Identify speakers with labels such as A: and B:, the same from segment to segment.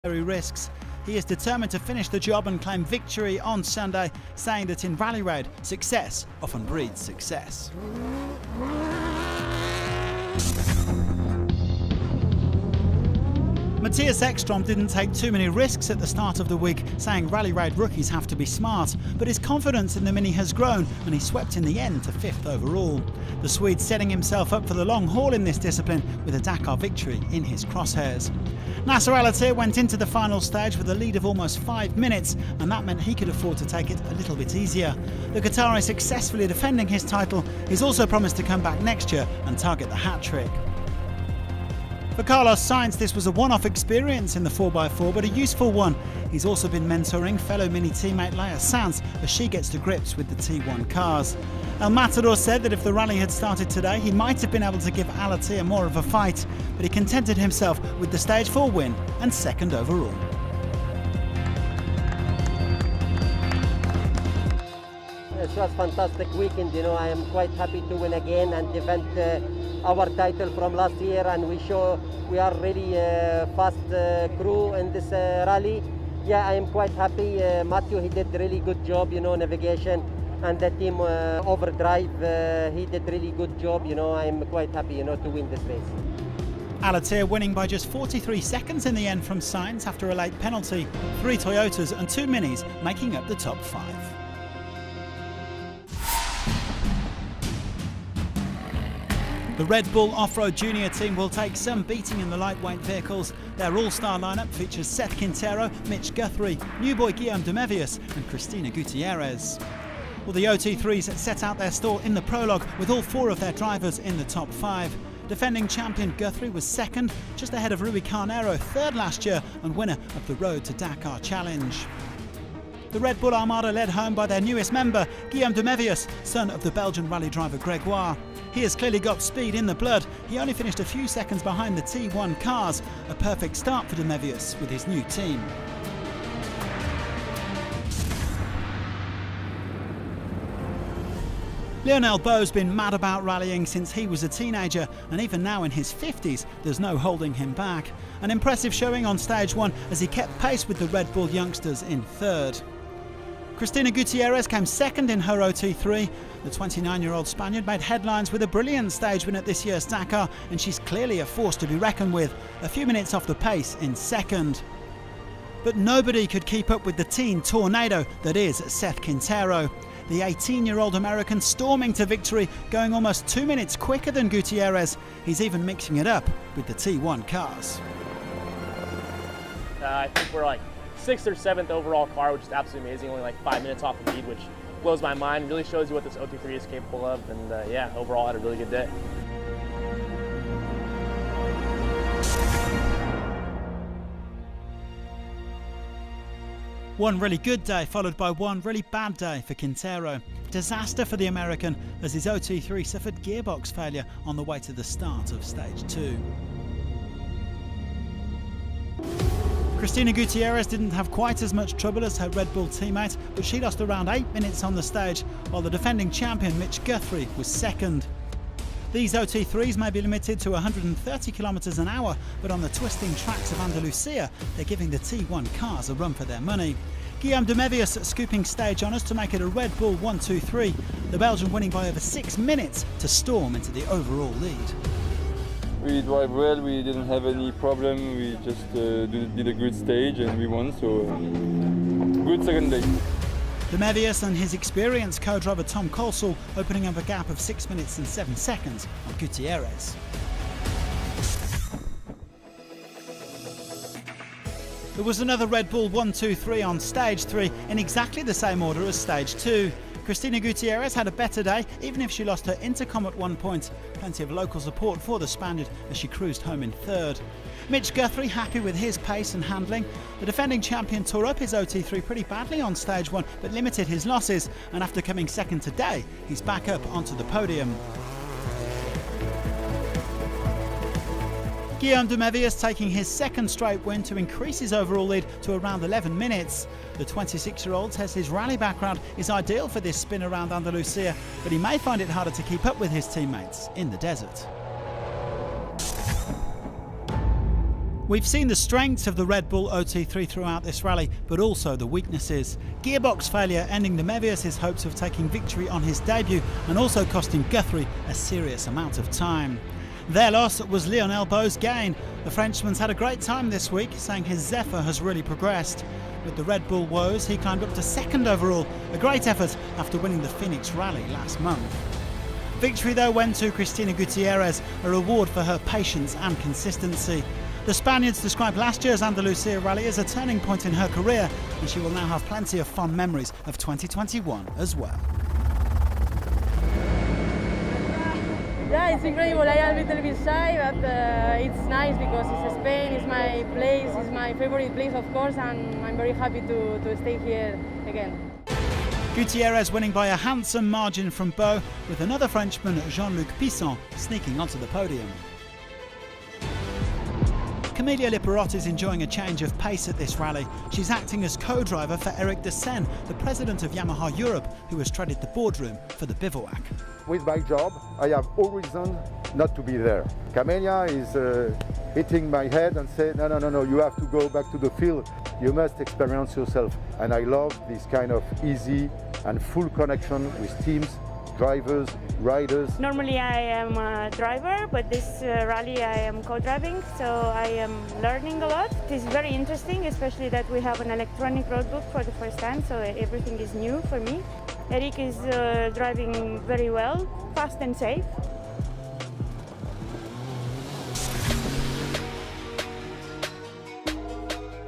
A: risks. He is determined to finish the job and claim victory on Sunday, saying that in Rally Road, success often breeds success. Matthias Ekstrom didn't take too many risks at the start of the week, saying Rally Road rookies have to be smart, but his confidence in the Mini has grown and he swept in the end to 5th overall. The Swede setting himself up for the long haul in this discipline with a Dakar victory in his crosshairs. Nasser Al-Attiyah went into the final stage with a lead of almost 5 minutes, and that meant he could afford to take it a little bit easier. The Qatari successfully defending his title. He's also promised to come back next year and target the hat-trick. For Carlos Sainz, this was a one-off experience in the 4x4, but a useful one. He's also been mentoring fellow Mini teammate Leia Sanz as she gets to grips with the T1 cars. El Matador said that if the rally had started today, he might have been able to give Al-Attiyah more of a fight, but he contented himself with the Stage 4 win and 2nd overall.
B: It was a fantastic weekend, I am quite happy to win again and defend our title from last year, and we are really fast crew in this rally. Yeah, I am quite happy. Matthew, he did really good job, navigation, and the team overdrive, he did really good job, I am quite happy, to win this race.
A: Al-Attiyah winning by just 43 seconds in the end from Sainz after a late penalty, 3 Toyotas and 2 Minis making up the top 5. The Red Bull Off-Road Junior team will take some beating in the lightweight vehicles. Their all-star lineup features Seth Quintero, Mitch Guthrie, new boy Guillaume de Mevius and Cristina Gutierrez. Well, the OT3s set out their stall in the prologue with all 4 of their drivers in the top 5. Defending champion Guthrie was 2nd, just ahead of Rui Carneiro, 3rd last year and winner of the Road to Dakar Challenge. The Red Bull Armada led home by their newest member, Guillaume de Mevius, son of the Belgian rally driver Gregoire. He has clearly got speed in the blood. He only finished a few seconds behind the T1 cars. A perfect start for de Mevius with his new team. Lionel Beau's been mad about rallying since he was a teenager, and even now in his 50s, there's no holding him back. An impressive showing on Stage 1 as he kept pace with the Red Bull youngsters in 3rd. Cristina Gutierrez came 2nd in her OT3. The 29-year-old Spaniard made headlines with a brilliant stage win at this year's Dakar, and she's clearly a force to be reckoned with, a few minutes off the pace in 2nd. But nobody could keep up with the teen tornado that is Seth Quintero. The 18-year-old American storming to victory, going almost 2 minutes quicker than Gutierrez. He's even mixing it up with the T1 cars.
C: I think we're like 6th or 7th overall car, which is absolutely amazing, only like 5 minutes off the lead, which blows my mind. Really shows you what this OT3 is capable of, and yeah, overall had a really good day.
A: One really good day followed by one really bad day for Quintero. Disaster for the American as his OT3 suffered gearbox failure on the way to the start of Stage 2. Cristina Gutierrez didn't have quite as much trouble as her Red Bull teammate, but she lost around 8 minutes on the stage, while the defending champion Mitch Guthrie was 2nd. These OT3s may be limited to 130 km an hour, but on the twisting tracks of Andalusia, they're giving the T1 cars a run for their money. Guillaume de Mevius scooping stage honours to make it a Red Bull 1-2-3, the Belgian winning by over 6 minutes to storm into the overall lead.
D: We drive well, we didn't have any problem, we just did a good stage and we won, so good second day.
A: De Mevius and his experienced co-driver Tom Colsall opening up a gap of 6 minutes and 7 seconds on Gutierrez. There was another Red Bull 1-2-3 on Stage 3 in exactly the same order as Stage 2. Cristina Gutierrez had a better day, even if she lost her intercom at one point. Plenty of local support for the Spaniard as she cruised home in 3rd. Mitch Guthrie happy with his pace and handling. The defending champion tore up his OT3 pretty badly on Stage 1, but limited his losses, and after coming 2nd today, he's back up onto the podium. Guillaume de Mevius taking his 2nd straight win to increase his overall lead to around 11 minutes. The 26-year-old says his rally background is ideal for this spin around Andalusia, but he may find it harder to keep up with his teammates in the desert. We've seen the strengths of the Red Bull OT3 throughout this rally, but also the weaknesses. Gearbox failure ending de Mevius' hopes of taking victory on his debut and also costing Guthrie a serious amount of time. Their loss was Lionel Beau's gain. The Frenchman's had a great time this week, saying his Zephyr has really progressed. With the Red Bull woes, he climbed up to second overall, a great effort after winning the Phoenix Rally last month. Victory though went to Cristina Gutierrez, a reward for her patience and consistency. The Spaniards described last year's Andalusia Rally as a turning point in her career, and she will now have plenty of fond memories of 2021 as well.
E: Yeah, it's incredible. I am a little bit shy, but it's nice because it's Spain, it's my place, it's my favorite place, of course, and I'm very happy to stay here again.
A: Gutierrez winning by a handsome margin from Beau, with another Frenchman, Jean-Luc Pisson, sneaking onto the podium. Camelia Liparotte is enjoying a change of pace at this rally. She's acting as co-driver for Eric de Sen, the president of Yamaha Europe, who has treaded the boardroom for the bivouac.
F: With my job, I have all reason not to be there. Camelia is hitting my head and say, no, you have to go back to the field. You must experience yourself. And I love this kind of easy and full connection with teams, drivers, riders.
G: Normally I am a driver, but this rally I am co-driving, so I am learning a lot. It is very interesting, especially that we have an electronic roadbook for the first time, so everything is new for me. Eric is driving very well, fast and safe.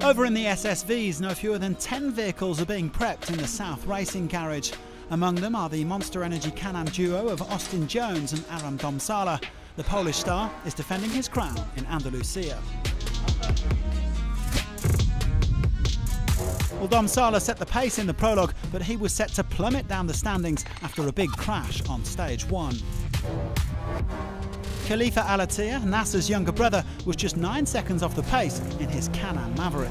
A: Over in the SSVs, no fewer than 10 vehicles are being prepped in the South Racing Garage. Among them are the Monster Energy Can-Am duo of Austin Jones and Aram Domsala. The Polish star is defending his crown in Andalusia. Well, Domsala set the pace in the prologue, but he was set to plummet down the standings after a big crash on stage 1. Khalifa Alatia, Nasser's younger brother, was just 9 seconds off the pace in his Can-Am Maverick.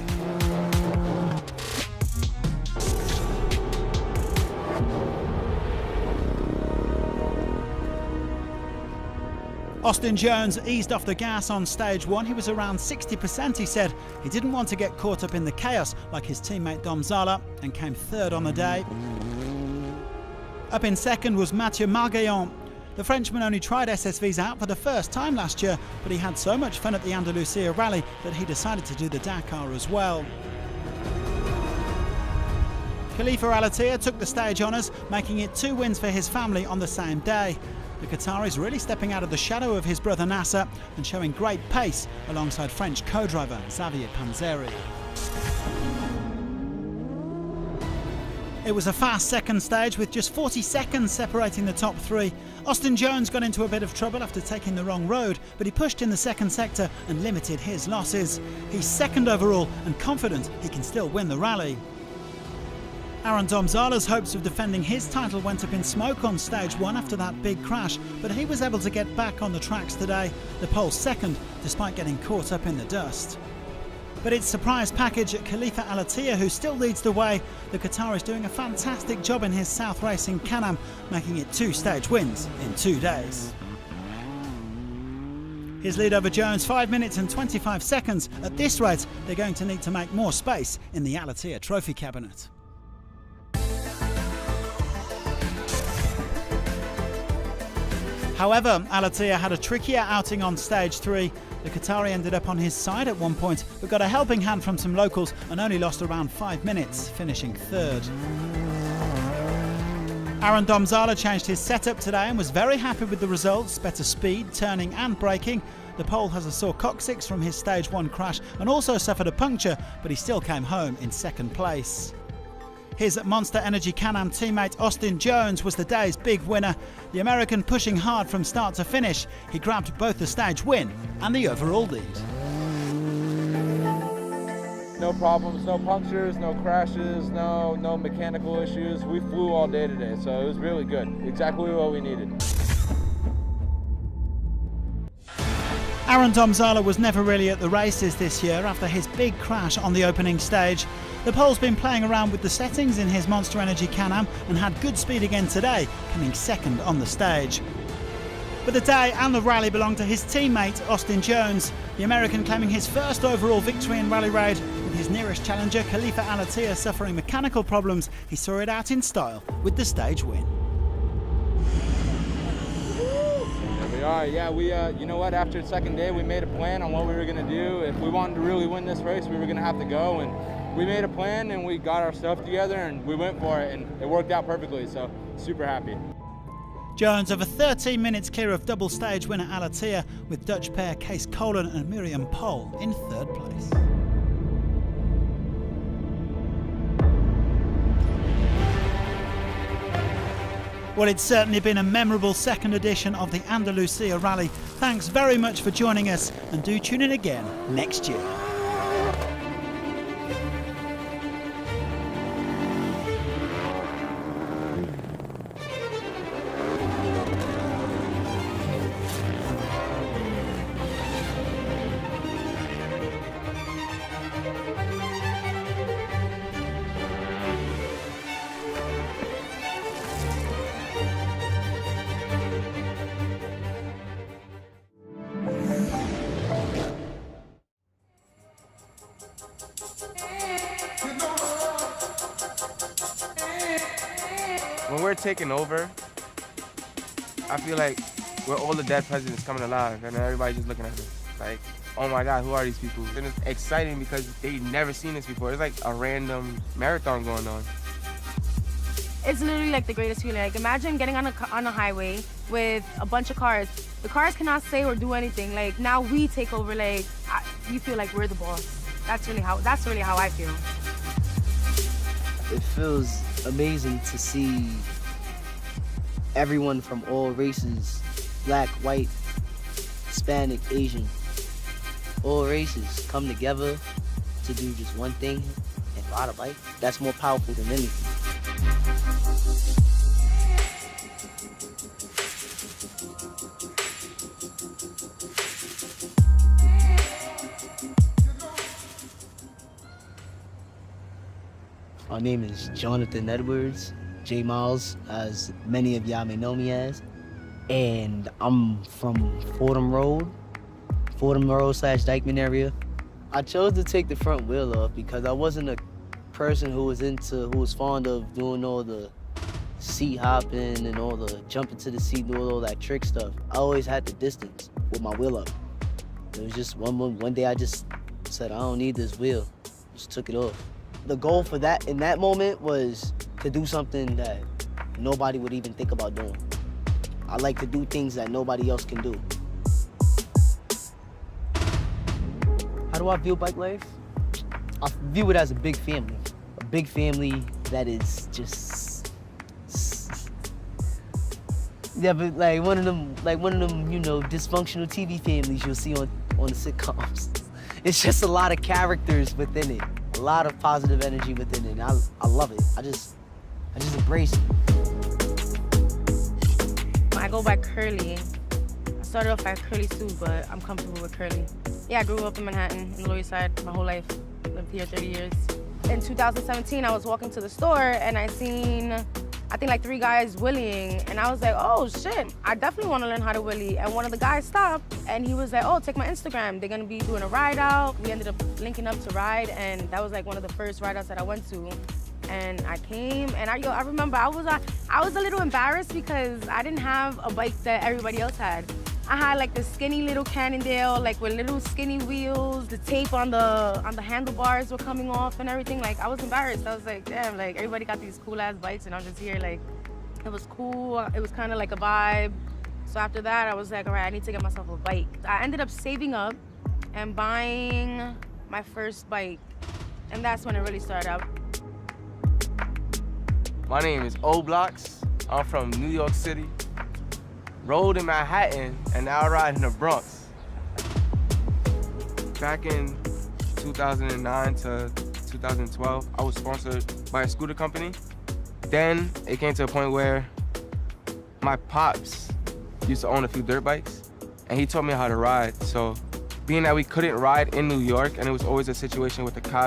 A: Austin Jones eased off the gas on stage 1. He was around 60%, he said. He didn't want to get caught up in the chaos like his teammate Domsala and came third on the day. Up in second was Mathieu Margaillon. The Frenchman only tried SSVs out for the first time last year, but he had so much fun at the Andalusia Rally that he decided to do the Dakar as well. Khalifa Alatia took the stage honours, making it 2 wins for his family on the same day. The Qatari is really stepping out of the shadow of his brother Nasser and showing great pace alongside French co-driver Xavier Panzeri. It was a fast second stage with just 40 seconds separating the top 3. Austin Jones got into a bit of trouble after taking the wrong road, but he pushed in the second sector and limited his losses. He's second overall and confident he can still win the rally. Aram Domsala's hopes of defending his title went up in smoke on stage 1 after that big crash, but he was able to get back on the tracks today, the pole second, despite getting caught up in the dust. But it's surprise package at Khalifa Alatia, who still leads the way. The Qatari is doing a fantastic job in his South Racing Can-Am, making it 2 stage wins in 2 days. His lead over Jones, 5 minutes and 25 seconds. At this rate, they're going to need to make more space in the Alatia trophy cabinet. However, Alatia had a trickier outing on stage 3. The Qatari ended up on his side at one point, but got a helping hand from some locals and only lost around 5 minutes, finishing third. Aram Domsala changed his setup today and was very happy with the results, better speed, turning and braking. The Pole has a sore coccyx from his stage 1 crash and also suffered a puncture, but he still came home in second place. His Monster Energy Can-Am teammate Austin Jones was the day's big winner. The American pushing hard from start to finish. He grabbed both the stage win and the overall lead.
H: No problems, no punctures, no crashes, no mechanical issues. We flew all day today, so it was really good. Exactly what we needed.
A: Aram Domsala was never really at the races this year after his big crash on the opening stage. The Pole's been playing around with the settings in his Monster Energy Can-Am and had good speed again today, coming second on the stage. But the day and the rally belonged to his teammate, Austin Jones. The American claiming his first overall victory in Rally Raid. With his nearest challenger, Khalifa Al-Attiyah, suffering mechanical problems, he saw it out in style with the stage win.
H: We are, yeah. You know what? After the second day, we made a plan on what we were going to do. If we wanted to really win this race, we were going to have to go. And we made a plan, and we got our stuff together, and we went for it, and it worked out perfectly. So, super happy.
A: Jones over 13 minutes clear of double stage winner Al-Attiyah, with Dutch pair Kees Kolen and Miriam Pol in third place. Well, it's certainly been a memorable second edition of the Andalusia Rally. Thanks very much for joining us, and do tune in again next year.
I: When we're taking over, I feel like we're all the dead presidents coming alive, and everybody's just looking at us like, oh my God, who are these people? And it's exciting because they've never seen this before. It's like a random marathon going on.
E: It's literally like the greatest feeling. Like, imagine getting on a highway with a bunch of cars. The cars cannot say or do anything. Like, now we take over. Like, you feel like we're the boss. That's really how I feel.
J: It feels amazing to see everyone from all races, black, white, Hispanic, Asian, all races come together to do just one thing and ride a bike. That's more powerful than anything. My name is Jonathan Edwards, J Miles, as many of y'all may know me as. And I'm from Fordham Road / Dykeman area. I chose to take the front wheel off because I wasn't a person who was fond of doing all the seat hopping and all the jumping to the seat, doing all that trick stuff. I always had the distance with my wheel up. It was just one day I just said, I don't need this wheel. Just took it off. The goal for that in that moment was to do something that nobody would even think about doing. I like to do things that nobody else can do. How do I view bike life? I view it as a big family. A big family that is just, yeah, but like one of them, you know, dysfunctional TV families you'll see on the sitcoms. It's just a lot of characters within it. A lot of positive energy within it, and I love it. I just embrace it.
E: I go by Curly. I started off as Curly Sue, but I'm comfortable with Curly. Yeah, I grew up in Manhattan, in the Lower East Side, my whole life. Lived here 30 years. In 2017, I was walking to the store, and I seen, I think like 3 guys wheeling, and I was like, oh shit, I definitely want to learn how to wheelie. And one of the guys stopped, and he was like, oh, take my Instagram. They're gonna be doing a ride out. We ended up linking up to ride, and that was like one of the first ride outs that I went to. And I came, and I remember I was a little embarrassed because I didn't have a bike that everybody else had. I had like the skinny little Cannondale, like with little skinny wheels. The tape on the handlebars were coming off and everything. Like, I was embarrassed. I was like, damn, like everybody got these cool ass bikes, and I'm just here. Like, it was cool. It was kind of like a vibe. So after that, I was like, all right, I need to get myself a bike. I ended up saving up and buying my first bike, and that's when it really started out.
I: My name is O-Blocks. I'm from New York City. Rode in Manhattan, and now I ride in the Bronx. Back in 2009 to 2012, I was sponsored by a scooter company. Then it came to a point where my pops used to own a few dirt bikes, and he taught me how to ride. So being that we couldn't ride in New York, and it was always a situation with the cops